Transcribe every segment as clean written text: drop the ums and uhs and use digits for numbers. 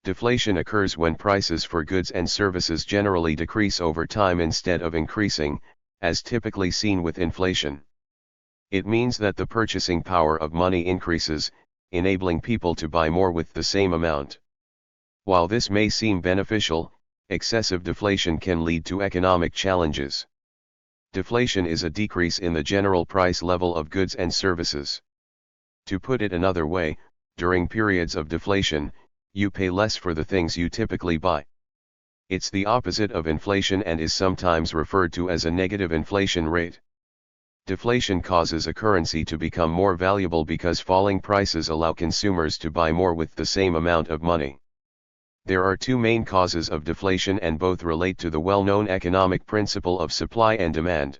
Deflation occurs when prices for goods and services generally decrease over time instead of increasing, as typically seen with inflation. It means that the purchasing power of money increases, enabling people to buy more with the same amount. While this may seem beneficial, excessive deflation can lead to economic challenges. Deflation is a decrease in the general price level of goods and services. To put it another way, during periods of deflation, you pay less for the things you typically buy. It's the opposite of inflation and is sometimes referred to as a negative inflation rate. Deflation causes a currency to become more valuable because falling prices allow consumers to buy more with the same amount of money. There are two main causes of deflation and both relate to the well-known economic principle of supply and demand.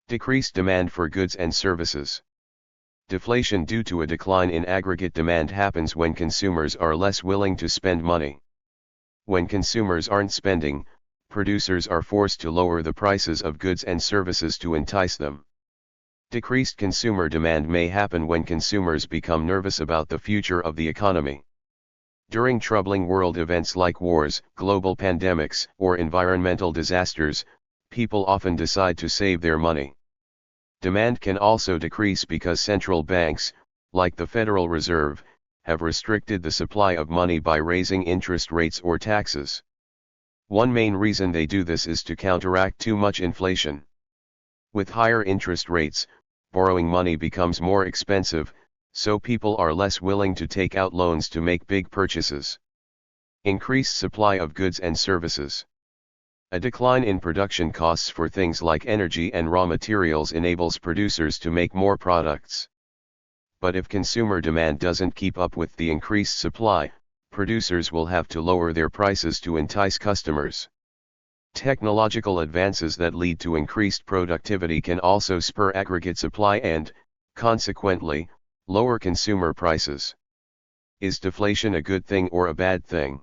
Decreased demand for goods and services. Deflation due to a decline in aggregate demand happens when consumers are less willing to spend money. When consumers aren't spending, producers are forced to lower the prices of goods and services to entice them. Decreased consumer demand may happen when consumers become nervous about the future of the economy. During troubling world events like wars, global pandemics, or environmental disasters, people often decide to save their money. Demand can also decrease because central banks, like the Federal Reserve, have restricted the supply of money by raising interest rates or taxes. One main reason they do this is to counteract too much inflation. With higher interest rates, borrowing money becomes more expensive, so people are less willing to take out loans to make big purchases. Increased supply of goods and services. A decline in production costs for things like energy and raw materials enables producers to make more products. But if consumer demand doesn't keep up with the increased supply, producers will have to lower their prices to entice customers. Technological advances that lead to increased productivity can also spur aggregate supply and, consequently, lower consumer prices. Is deflation a good thing or a bad thing?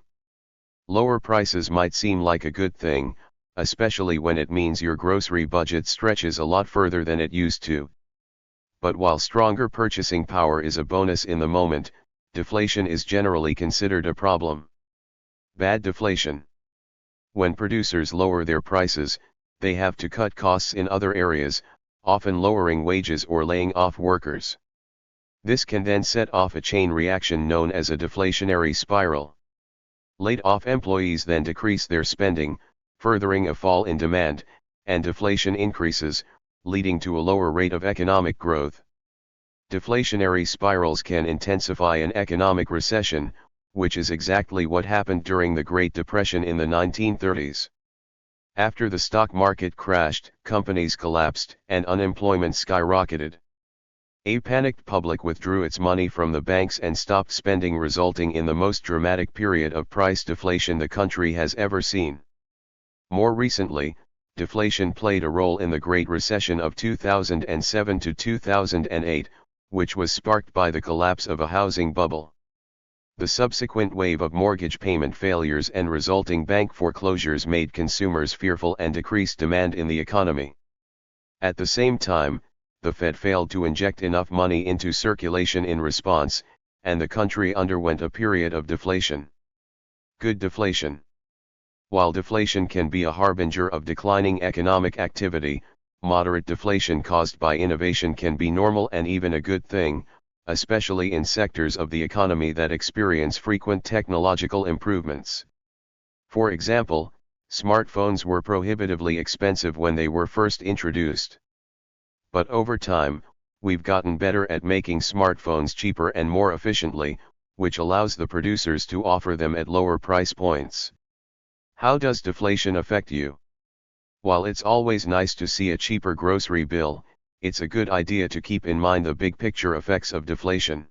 Lower prices might seem like a good thing, especially when it means your grocery budget stretches a lot further than it used to. But while stronger purchasing power is a bonus in the moment, deflation is generally considered a problem. Bad deflation. When producers lower their prices, they have to cut costs in other areas, often lowering wages or laying off workers. This can then set off a chain reaction known as a deflationary spiral. Laid-off employees then decrease their spending, furthering a fall in demand, and deflation increases, leading to a lower rate of economic growth. Deflationary spirals can intensify an economic recession, which is exactly what happened during the Great Depression in the 1930s. After the stock market crashed, companies collapsed, and unemployment skyrocketed. A panicked public withdrew its money from the banks and stopped spending, resulting in the most dramatic period of price deflation the country has ever seen. More recently, deflation played a role in the Great Recession of 2007 to 2008, which was sparked by the collapse of a housing bubble. The subsequent wave of mortgage payment failures and resulting bank foreclosures made consumers fearful and decreased demand in the economy. At the same time, the Fed failed to inject enough money into circulation in response, and the country underwent a period of deflation. Good deflation. While deflation can be a harbinger of declining economic activity, moderate deflation caused by innovation can be normal and even a good thing, especially in sectors of the economy that experience frequent technological improvements. For example, smartphones were prohibitively expensive when they were first introduced. But over time, we've gotten better at making smartphones cheaper and more efficiently, which allows the producers to offer them at lower price points. How does deflation affect you? While it's always nice to see a cheaper grocery bill, it's a good idea to keep in mind the big picture effects of deflation.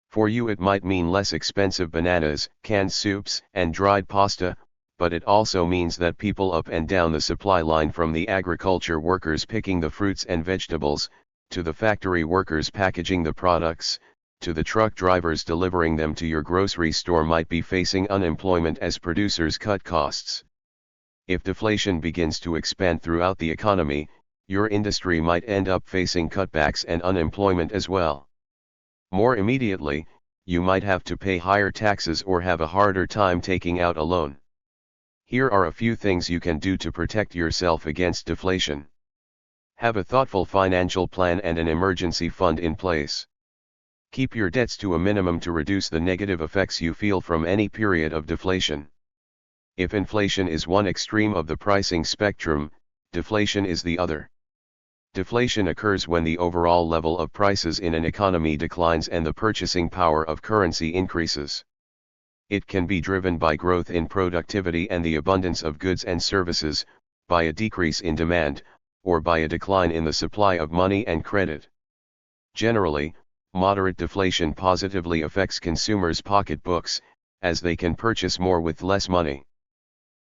For you it might mean less expensive bananas, canned soups, and dried pasta, but it also means that people up and down the supply line, from the agriculture workers picking the fruits and vegetables, to the factory workers packaging the products, to the truck drivers delivering them to your grocery store, might be facing unemployment as producers cut costs. If deflation begins to expand throughout the economy, your industry might end up facing cutbacks and unemployment as well. More immediately, you might have to pay higher taxes or have a harder time taking out a loan. Here are a few things you can do to protect yourself against deflation. Have a thoughtful financial plan and an emergency fund in place. Keep your debts to a minimum to reduce the negative effects you feel from any period of deflation. If inflation is one extreme of the pricing spectrum, deflation is the other. Deflation occurs when the overall level of prices in an economy declines and the purchasing power of currency increases. It can be driven by growth in productivity and the abundance of goods and services, by a decrease in demand, or by a decline in the supply of money and credit. Generally, moderate deflation positively affects consumers' pocketbooks, as they can purchase more with less money.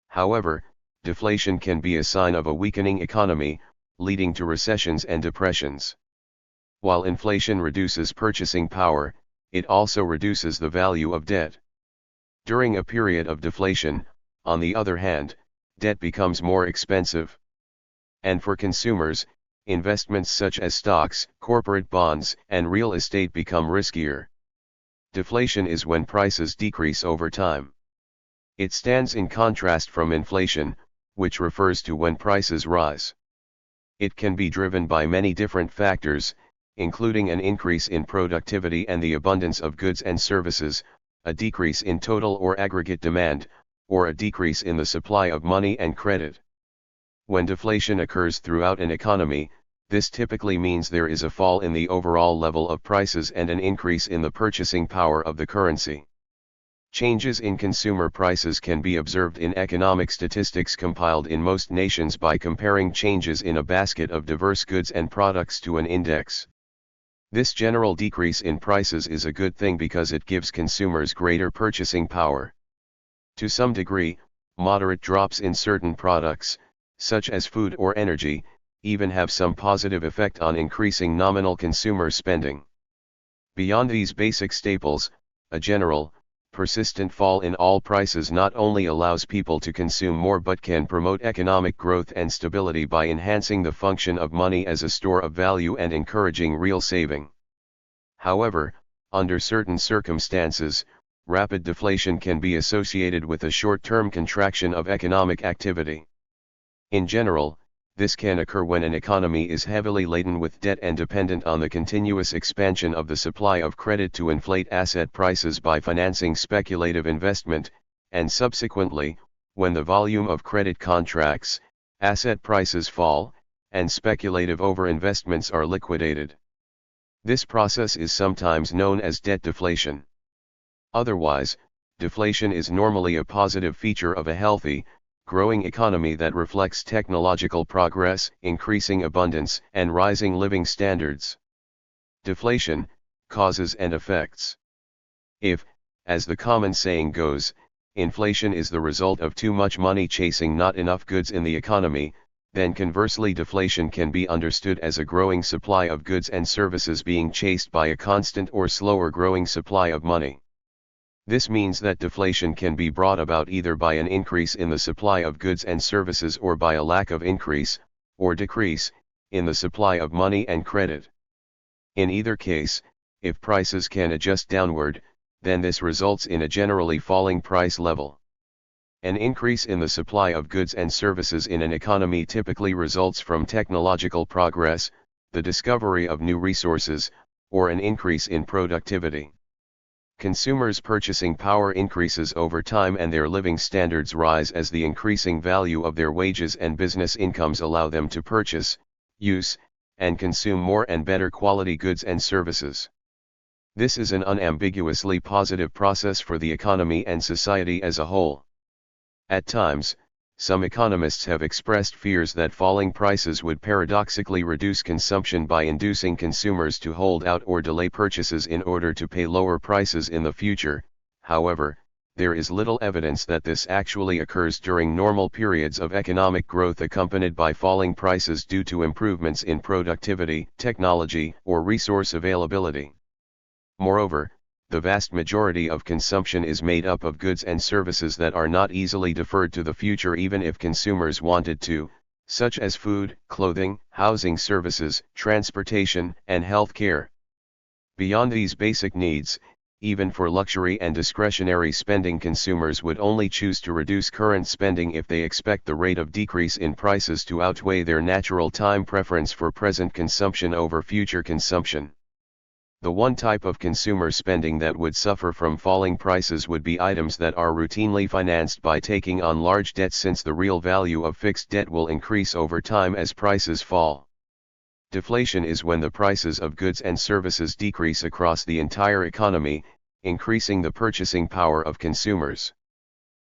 However, deflation can be a sign of a weakening economy, leading to recessions and depressions. While inflation reduces purchasing power, it also reduces the value of debt. During a period of deflation, on the other hand, debt becomes more expensive. And for consumers, investments such as stocks, corporate bonds, and real estate become riskier. Deflation is when prices decrease over time. It stands in contrast from inflation, which refers to when prices rise. It can be driven by many different factors, including an increase in productivity and the abundance of goods and services, a decrease in total or aggregate demand, or a decrease in the supply of money and credit. When deflation occurs throughout an economy, this typically means there is a fall in the overall level of prices and an increase in the purchasing power of the currency. Changes in consumer prices can be observed in economic statistics compiled in most nations by comparing changes in a basket of diverse goods and products to an index. This general decrease in prices is a good thing because it gives consumers greater purchasing power. To some degree, moderate drops in certain products, such as food or energy, even have some positive effect on increasing nominal consumer spending. Beyond these basic staples, a general, persistent fall in all prices not only allows people to consume more but can promote economic growth and stability by enhancing the function of money as a store of value and encouraging real saving. However, under certain circumstances, rapid deflation can be associated with a short-term contraction of economic activity. In general, this can occur when an economy is heavily laden with debt and dependent on the continuous expansion of the supply of credit to inflate asset prices by financing speculative investment, and subsequently, when the volume of credit contracts, asset prices fall, and speculative overinvestments are liquidated. This process is sometimes known as debt deflation. Otherwise, deflation is normally a positive feature of a healthy, growing economy that reflects technological progress, increasing abundance, and rising living standards. Deflation, causes and effects. If, as the common saying goes, inflation is the result of too much money chasing not enough goods in the economy, then conversely deflation can be understood as a growing supply of goods and services being chased by a constant or slower growing supply of money. This means that deflation can be brought about either by an increase in the supply of goods and services or by a lack of increase, or decrease, in the supply of money and credit. In either case, if prices can adjust downward, then this results in a generally falling price level. An increase in the supply of goods and services in an economy typically results from technological progress, the discovery of new resources, or an increase in productivity. Consumers' purchasing power increases over time and their living standards rise as the increasing value of their wages and business incomes allow them to purchase, use, and consume more and better quality goods and services. This is an unambiguously positive process for the economy and society as a whole. At times, some economists have expressed fears that falling prices would paradoxically reduce consumption by inducing consumers to hold out or delay purchases in order to pay lower prices in the future. However, there is little evidence that this actually occurs during normal periods of economic growth accompanied by falling prices due to improvements in productivity, technology, or resource availability. Moreover, the vast majority of consumption is made up of goods and services that are not easily deferred to the future even if consumers wanted to, such as food, clothing, housing services, transportation, and health care. Beyond these basic needs, Even for luxury and discretionary spending, consumers would only choose to reduce current spending if they expect the rate of decrease in prices to outweigh their natural time preference for present consumption over future consumption. The one type of consumer spending that would suffer from falling prices would be items that are routinely financed by taking on large debt, since the real value of fixed debt will increase over time as prices fall. Deflation is when the prices of goods and services decrease across the entire economy, increasing the purchasing power of consumers.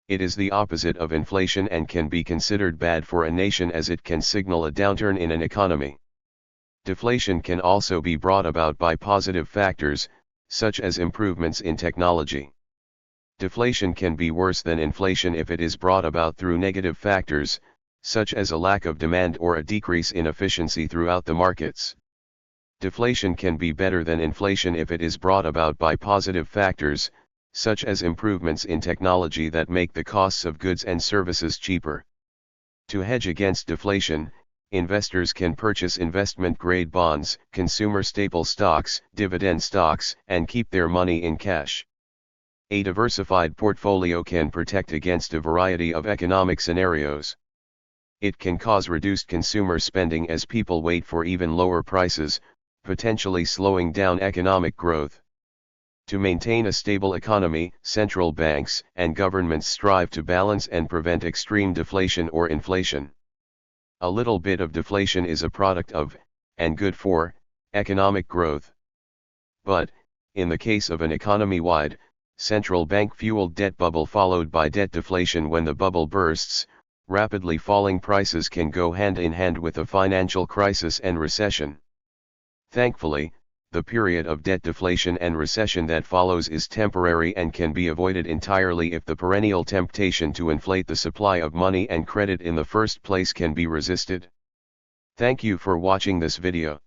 It is the opposite of inflation and can be considered bad for a nation, as it can signal a downturn in an economy. Deflation can also be brought about by positive factors, such as improvements in technology. Deflation can be worse than inflation if it is brought about through negative factors, such as a lack of demand or a decrease in efficiency throughout the markets. Deflation can be better than inflation if it is brought about by positive factors, such as improvements in technology that make the costs of goods and services cheaper. To hedge against deflation, investors can purchase investment-grade bonds, consumer staple stocks, dividend stocks, and keep their money in cash. A diversified portfolio can protect against a variety of economic scenarios. It can cause reduced consumer spending as people wait for even lower prices, potentially slowing down economic growth. To maintain a stable economy, central banks and governments strive to balance and prevent extreme deflation or inflation. A little bit of deflation is a product of, and good for, economic growth. But, in the case of an economy-wide, central bank-fueled debt bubble followed by debt deflation, when the bubble bursts, rapidly falling prices can go hand in hand with a financial crisis and recession. Thankfully, the period of debt deflation and recession that follows is temporary and can be avoided entirely if the perennial temptation to inflate the supply of money and credit in the first place can be resisted. Thank you for watching this video.